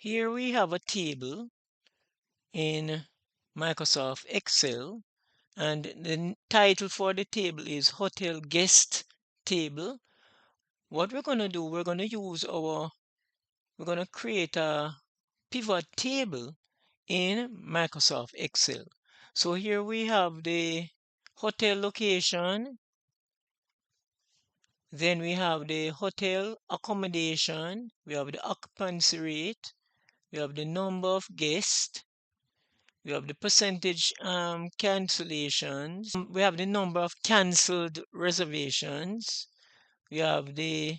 Here we have a table in Microsoft Excel, and the title for the table is Hotel Guest Table. What we're going to do, we're going to create a pivot table in Microsoft Excel. So here we have the hotel location, then we have the hotel accommodation, we have the occupancy rate, we have the number of guests, we have the percentage cancellations, we have the number of canceled reservations, we have the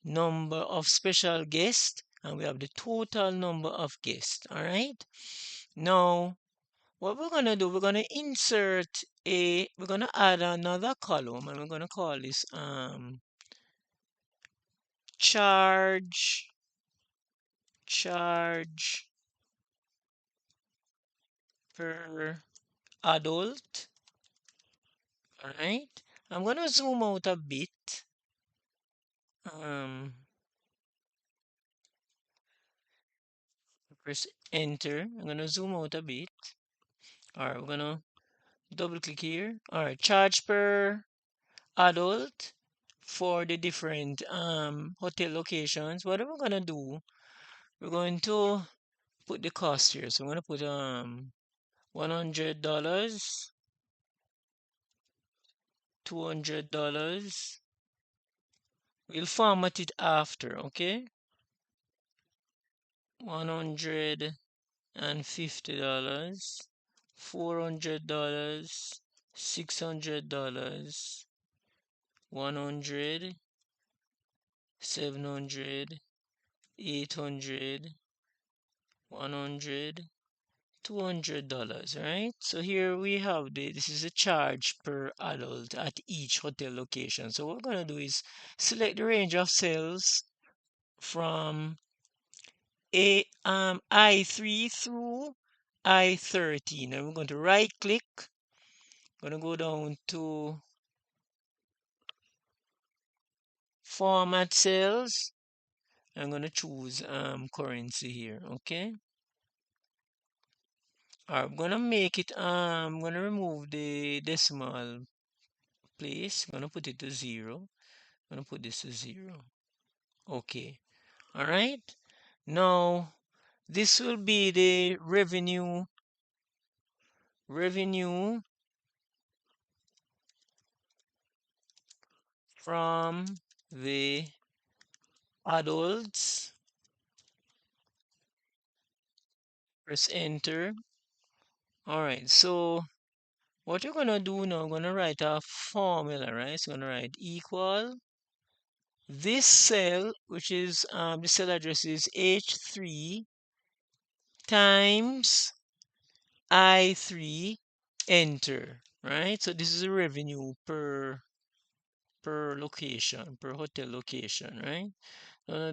number of special guests, and we have the total number of guests. All right. Now, what we're going to do, we're going to we're going to add another column, and we're going to call this charge per adult. All right. I'm going to zoom out a bit. Press enter. I'm going to zoom out a bit. All right, we're going to double click here. All right, charge per adult for the different hotel locations. What we're going to do, we're going to put the cost here. So I'm going to put $100, $200. We'll format it after, okay? $150, $400, $600, 100, 700, 800, 100, $200, right? So here we have this is a charge per adult at each hotel location. So what we're going to do is select the range of cells from I3 through I13. And we're going to right click, going to go down to format cells. I'm going to choose currency here, okay? I'm going to make it, I'm going to remove the decimal place. I'm going to put it to 0. I'm going to put this to 0. Okay. All right. Now, this will be the revenue from the adults. Press enter. All right. So what you're going to do now, I'm going to write a formula, right? So I'm going to write equal this cell, which is the cell address is H3 times I3, enter, right? So this is a revenue per location, per hotel location, right?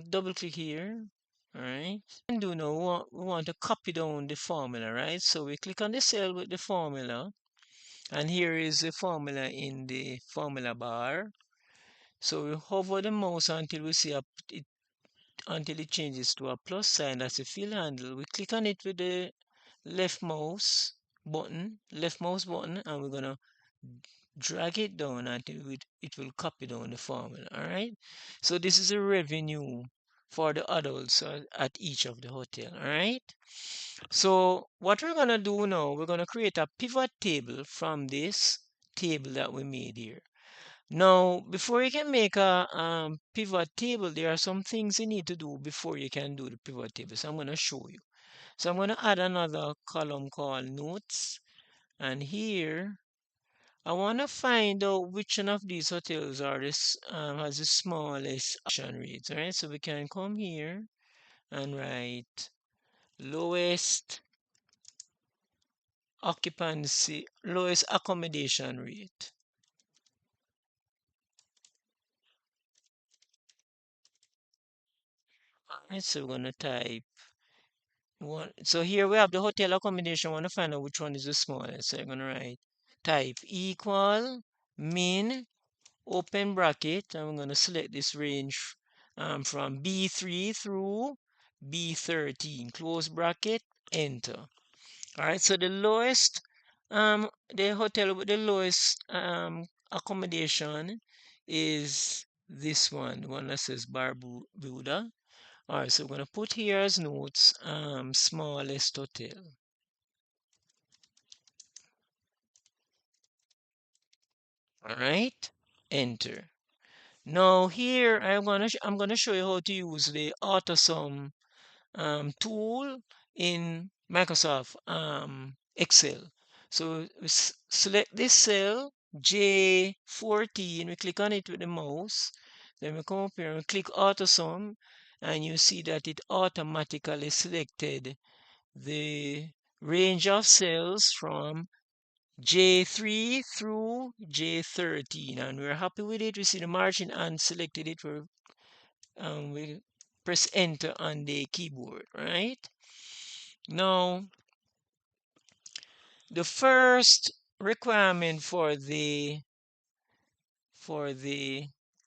Double click here, all right? And do now we want to copy down the formula, right? So we click on the cell with the formula, and here is the formula in the formula bar. So we hover the mouse until we see until it changes to a plus sign. That's a fill handle. We click on it with the left mouse button, and we're gonna drag it down until it will copy down the formula. All right. So this is a revenue for the adults at each of the hotel. All right. So what we're gonna do now, we're gonna create a pivot table from this table that we made here. Now, before you can make a pivot table, there are some things you need to do before you can do the pivot table. So I'm going to show you. So I'm going to add another column called notes. And here, I want to find out which one of these hotels has the smallest occupation rates. All right, so we can come here and write lowest lowest accommodation rate. All right, so we're going to type one. So here we have the hotel accommodation. I want to find out which one is the smallest. So I'm going to write type equal min open bracket. I'm going to select this range from B3 through B13, close bracket, enter. All right, so the lowest, the hotel with the lowest accommodation is this one, the one that says Barbuda. All right, so we're gonna put here as notes, smallest hotel. All right, enter. Now here I'm gonna show you how to use the AutoSum tool in Microsoft Excel. So select this cell J14. We click on it with the mouse. Then we come up here and click AutoSum, and you see that it automatically selected the range of cells from J3 through J13, and we're happy with it. We see the margin and selected it. We press enter on the keyboard, right? Now, the first requirement for the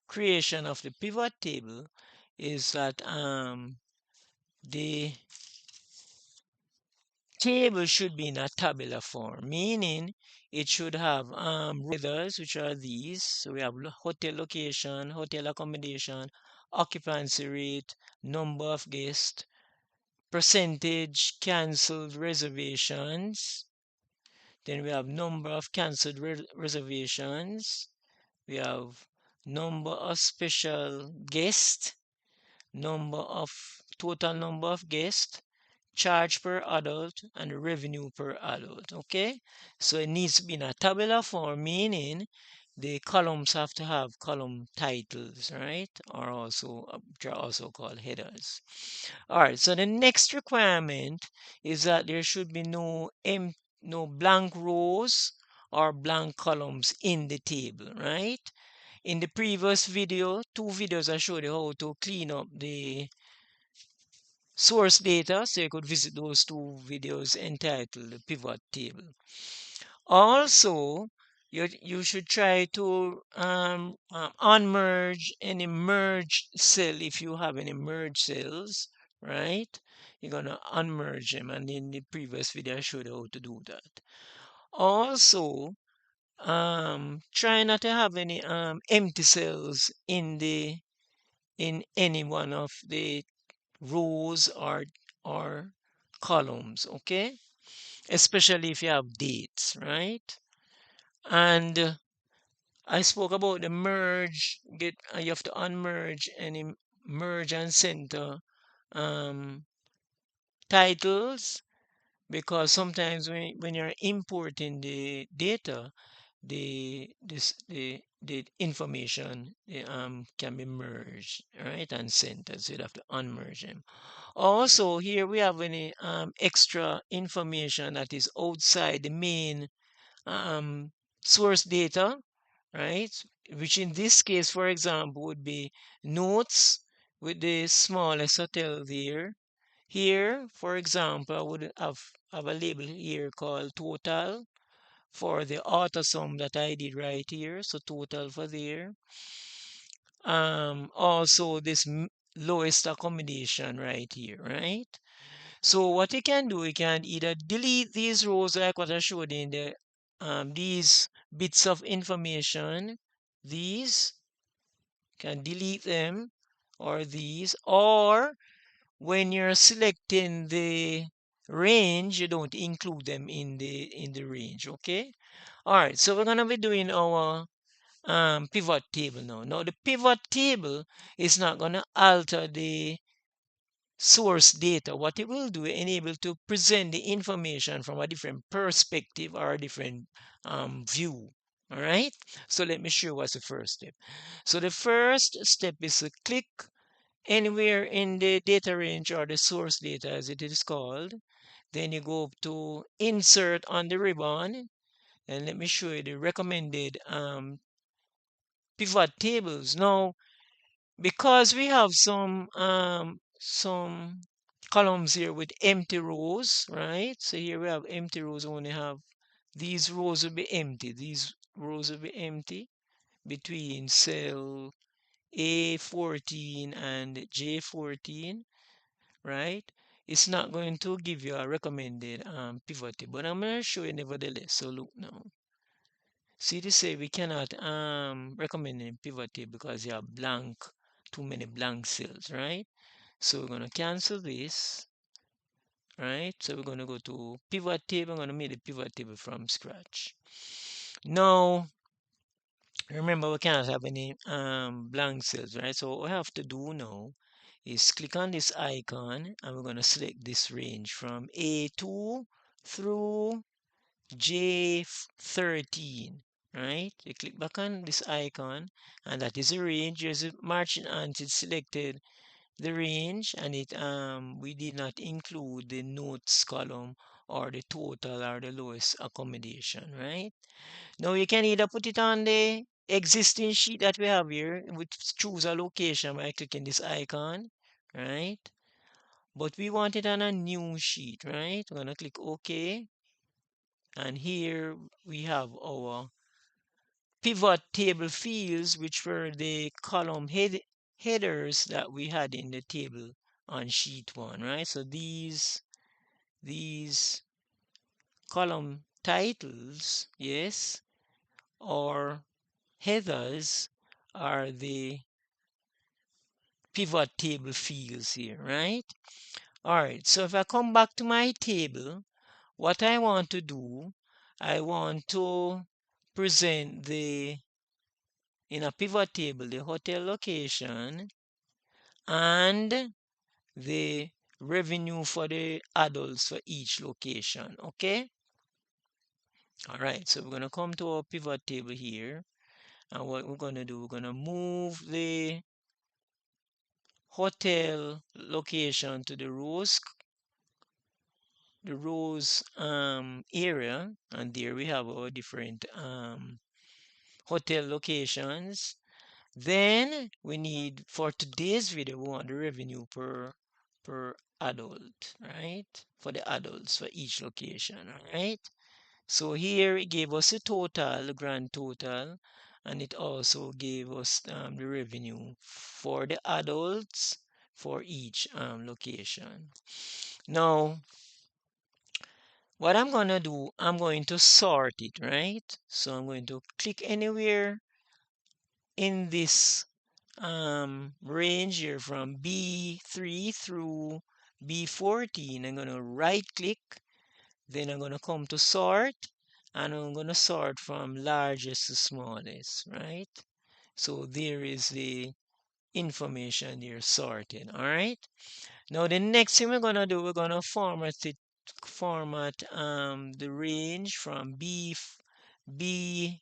creation of the pivot table is that the table should be in a tabular form, meaning it should have headers, which are these. So we have hotel location, hotel accommodation, occupancy rate, number of guests, percentage canceled reservations. Then we have number of canceled reservations. We have number of special guests, total number of guests, charge per adult, and revenue per adult. Okay, so it needs to be in a tabular form, meaning the columns have to have column titles, right? Or also, which are also called headers. All right, so the next requirement is that there should be no blank rows or blank columns in the table, right? In the previous video, 2 videos, I showed you how to clean up the source data, so you could visit those 2 videos entitled the pivot table. Also, you should try to unmerge any merge cell if you have any merge cells, right? You're gonna unmerge them, and in the previous video I showed you how to do that. Also, try not to have any empty cells in any one of the rows or columns, okay? Especially if you have dates, right? And I spoke about the merge. You have to unmerge any merge and center um, titles, because sometimes when you're importing the data, the information can be merged, right, and centered. So you have to unmerge them. Also, here we have any extra information that is outside the main um, source data, right? Which in this case, for example, would be notes with the smallest hotel there. Here, for example, I would have a label here called total for the auto sum that I did right here. So total for there. Also this lowest accommodation right here, right? So what you can do, you can either delete these rows like what I showed in the these bits of information, these can delete them, or these, or when you're selecting the range, you don't include them in the range, okay? All right, so we're gonna be doing our pivot table now. Now the pivot table is not gonna alter the source data. What it will do, enable to present the information from a different perspective or a different view. All right, so let me show you what's the first step. So the first step is to click anywhere in the data range, or the source data as it is called. Then you go to insert on the ribbon, and let me show you the recommended pivot tables. Now, because we have some columns here with empty rows, right? So here we have empty rows. Only have these rows will be empty. These rows will be empty between cell A14 and J14. right? It's not going to give you a recommended pivot table, but I'm going to show you nevertheless. So look now. See, they say we cannot recommend a pivot table because you have blank, too many blank cells, right? So we're going to cancel this, right? So we're going to go to pivot table. I'm going to make the pivot table from scratch. Now, remember, we cannot have any blank cells, right? So what we have to do now is click on this icon and we're going to select this range from A2 through J13, right? You click back on this icon and that is a range. There's a marching ant, it selected the range and it we did not include the notes column or the total or the lowest accommodation, right? Now you can either put it on the existing sheet that we have here, which choose a location by clicking this icon, right? But we want it on a new sheet, right? We're gonna click OK. And here we have our pivot table fields, which were the column headers that we had in the table on sheet 1, right? So these column titles, yes, or headers are the pivot table fields here, right? All right, so if I come back to my table, what I want to do, I want to present in a pivot table, the hotel location and the revenue for the adults for each location, okay? All right, so we're gonna come to our pivot table here, and what we're gonna do, we're gonna move the hotel location to the rows area, and there we have our different hotel locations. Then we need, for today's video, we want the revenue per adult, right? For the adults for each location, all right? So here it gave us a total, the grand total, and it also gave us the revenue for the adults for each location. Now, what I'm gonna do, I'm going to sort it, right? So I'm going to click anywhere in this range here from B3 through B14. I'm gonna right click, then I'm gonna come to sort, and I'm gonna sort from largest to smallest, right? So there is the information you're sorted, all right? Now the next thing we're gonna do, we're gonna format the range from B4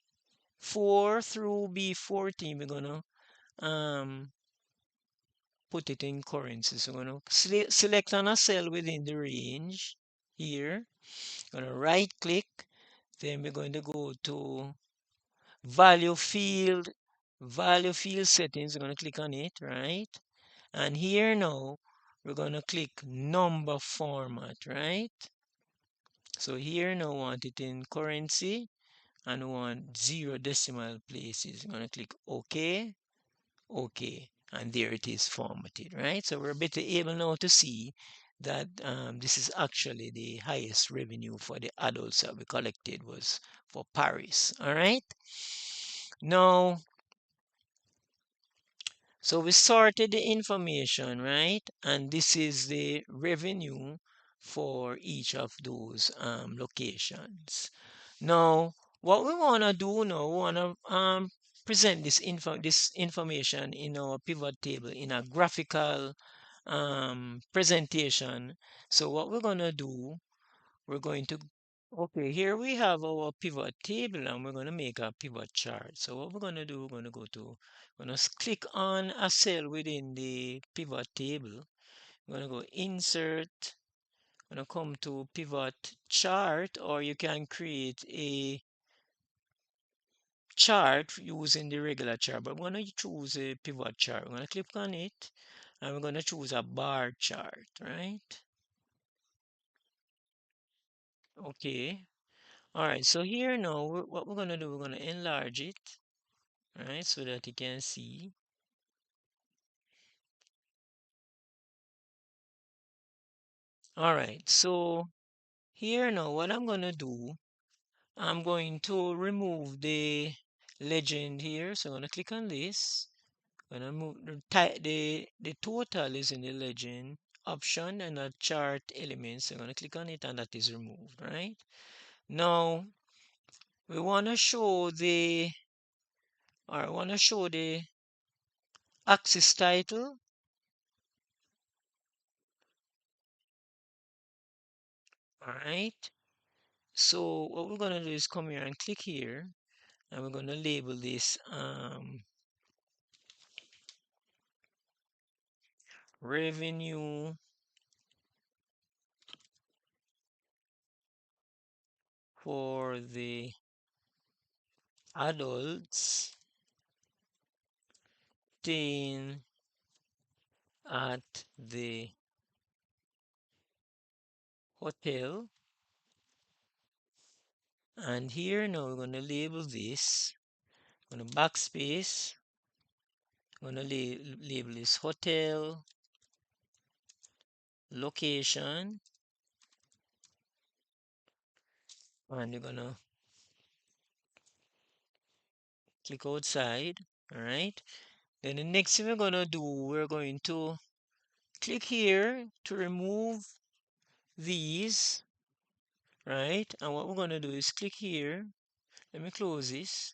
through B14. We're gonna um put it in currency. So we're gonna select on a cell within the range here. Gonna right click, then we're going to go to value field, value field settings. We're gonna click on it, right? And here now we're gonna click number format, right? So here now we want it in currency and we want 0 decimal places. I'm gonna click OK, OK, and there it is formatted, right? So we're better able now to see that this is actually the highest revenue for the adults that we collected was for Paris, all right? Now, so we sorted the information, right? And this is the revenue for each of those locations. Now, what we want to do now, we want to present this information in our pivot table in a graphical presentation. So what we're going to do, we're going to, okay, here we have our pivot table and we're going to make a pivot chart. So what we're going to do, we're going to we're going to click on a cell within the pivot table. We're going to go insert, we're going to come to pivot chart, or you can create a chart using the regular chart, but we're going to choose a pivot chart. We're going to click on it and we're going to choose a bar chart, right? Okay. All right, so here now, what we're going to do, we're going to enlarge it, right, so that you can see. All right, so here now, what I'm going to do, I'm going to remove the legend here. So I'm going to click on this. When I move the total is in the legend option and the chart elements. I'm going to click on it and that is removed, right? Now we want to show the or I want to show the axis title. All right. So what we're going to do is come here and click here and we're going to label this revenue for the adults staying at the hotel. And here now we're going to label this. I'm going to backspace. I'm going to label this hotel location. And you're going to click outside. All right. Then the next thing we're going to do, we're going to click here to remove these. Right. And what we're going to do is click here. Let me close this.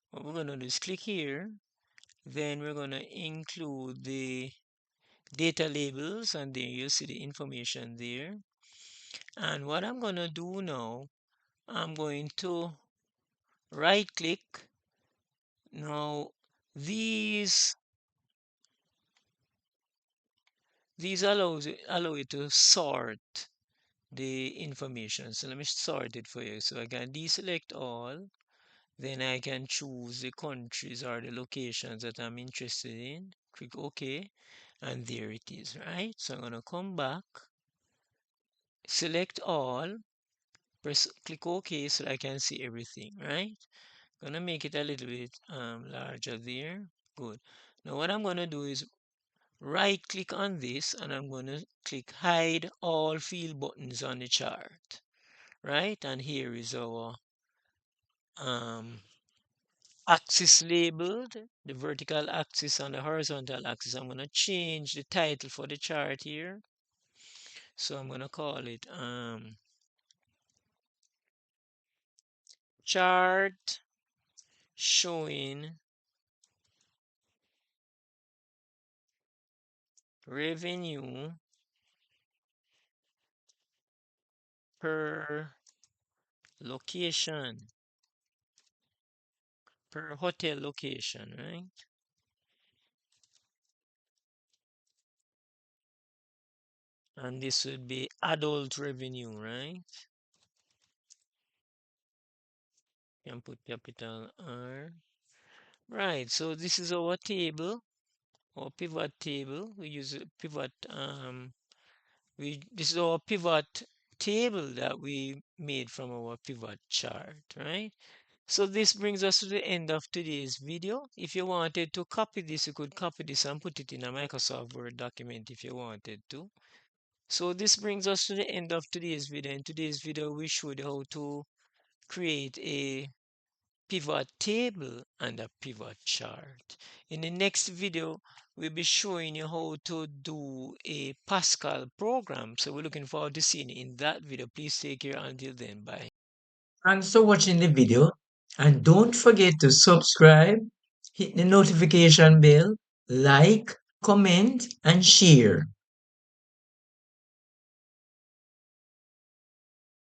What we're going to do is click here. Then we're going to include the data labels and then you'll see the information there. And what I'm going to do now, I'm going to right click. Now these allow you to sort the information. So let me sort it for you. So I can deselect all. Then I can choose the countries or the locations that I'm interested in. Click OK. And there it is, right? So I'm going to come back, select all, click OK so I can see everything, right? Gonna make it a little bit larger there. Good. Now what I'm gonna do is right click on this and I'm gonna click hide all field buttons on the chart, right? And here is our um, axis labeled, the vertical axis and the horizontal axis. I'm gonna change the title for the chart here. So I'm gonna call it chart showing revenue per location, per hotel location, right? And this would be adult revenue, right? You can put capital R. Right, so this is our table, our pivot table. We use a pivot, this is our pivot table that we made from our pivot chart, right? So this brings us to the end of today's video. If you wanted to copy this, you could copy this and put it in a Microsoft Word document if you wanted to. So this brings us to the end of today's video. In today's video, we showed how to create a pivot table and a pivot chart. In the next video, we'll be showing you how to do a Pascal program. So we're looking forward to seeing you in that video. Please take care until then. Bye. Thanks for watching the video and don't forget to subscribe, hit the notification bell, like, comment and share.